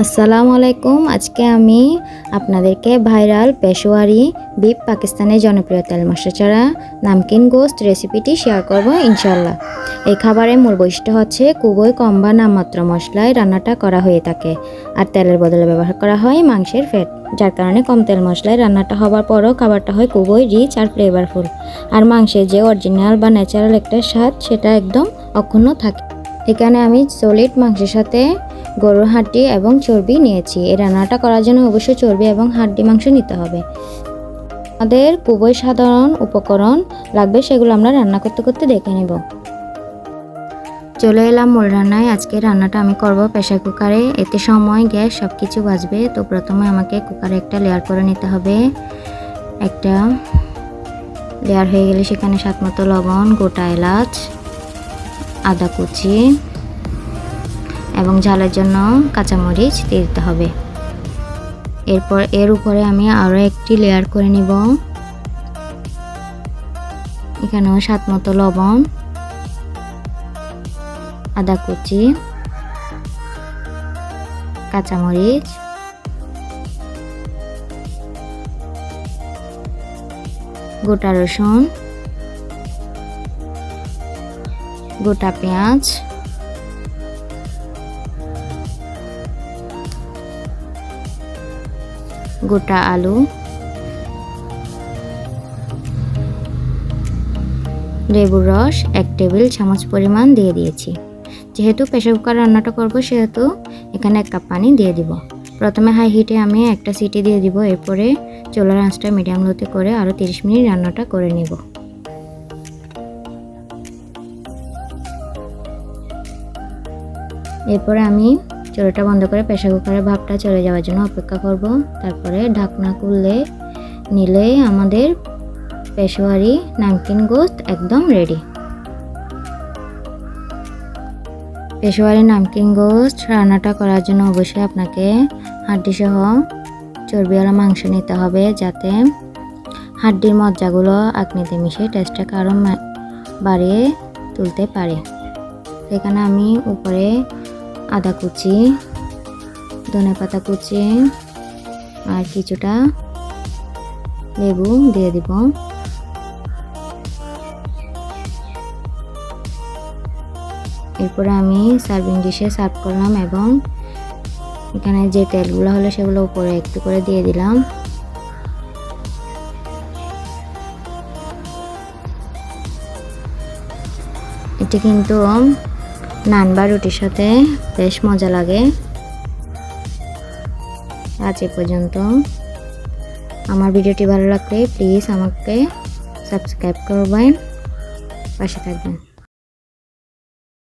আসসালামু আলাইকুম। আজকে আমি আপনাদেরকে ভাইরাল পেশোয়ারি বিফ পাকিস্তানের জনপ্রিয় তেল মশলা ছাড়া নামকিন গোস্ত রেসিপিটি শেয়ার করব ইনশাল্লাহ। এই খাবারের মূল বৈশিষ্ট্য হচ্ছে খুবই কম বা নামমাত্র মশলায় রান্নাটা করা হয়ে থাকে, আর তেলের বদলে ব্যবহার করা হয় মাংসের ফ্যাট, যার কারণে কম তেল মশলায় রান্নাটা হবার পরও খাবারটা হয় খুবই রিচ আর ফ্লেভারফুল, আর মাংসের যে অরিজিনাল বা ন্যাচারাল একটা স্বাদ সেটা একদম অক্ষুণ্ণ থাকে। এখানে আমি সলিড মাংসের সাথে গরুর হাড্ডি এবং চর্বি নিয়েছি। এই রান্নাটা করার জন্য অবশ্যই চর্বি এবং হাড্ডি মাংস নিতে হবে। আমাদের খুবই সাধারণ উপকরণ লাগবে, সেগুলো আমরা রান্না করতে করতে দেখে নেব। চলে এলাম মূল রান্নায়। আজকে রান্নাটা আমি করব প্রেসার কুকারে, এতে সময় গ্যাস সব কিছু বাঁচবে। তো প্রথমে আমাকে কুকারে একটা লেয়ার করে নিতে হবে। একটা লেয়ার হয়ে গেলে সেখানে স্বাদ মতো লবণ, গোটা এলাচ, আদা কুচি এবং ঝালের জন্য কাঁচামরিচ দিয়ে দিতে হবে। এরপর এর উপরে আমি আরও একটি লেয়ার করে নিব। এখানেও স্বাদ মতো লবণ, আদা কুচি, কাঁচামরিচ, গোটা রসুন, গোটা পেঁয়াজ, গোটা আলু, লেবুর রস 1 টেবিল চামচ পরিমাণ দিয়ে দিয়েছি। যেহেতু প্রেসার কুকার রান্নাটা করব সেহেতু এখানে 1 কাপ পানি দিয়ে দিব। প্রথমে হাই হিটে আমি একটা সিটি দিয়ে দিব। এরপরে চুলার আঁচটা মিডিয়াম লোতে করে আরও 30 মিনিট রান্নাটা করে নিব। এরপরে আমি চুলাটা বন্ধ করে প্রেসার কুকারের ভাপটা চলে যাওয়ার জন্য অপেক্ষা করব। তারপরে ঢাকনা খুললে নিলে আমাদের পেশোয়ারি নামকিন গোস্ত একদম রেডি। পেশোয়ারি নামকিন গোস্ত রান্নাটা করার জন্য অবশ্যই আপনাকে হাড্ডি সহ চর্বিওয়ালা মাংস নিতে হবে, যাতে হাড্ডির মজ্জাগুলো আকনিতে মিশে টেস্টটাকে আরও বাড়িয়ে তুলতে পারে। সেখানে আমি উপরে আদা কুচি, ধনেপাতা কুচি আর কিছুটা লেবু দিয়ে দিব। এরপরে আমি সার্ভিং ডিশে সার্ভ করলাম এবং এখানে যে তেলগুলো হলো সেগুলো উপরে একটু করে দিয়ে দিলাম। এটি কিন্তু নান বা রুটির সাথে বেশ মজা লাগে। আজ এ পর্যন্ত। আমার ভিডিওটি ভালো লাগলে প্লিজ আমাকে সাবস্ক্রাইব করবেন, পাশে থাকবেন।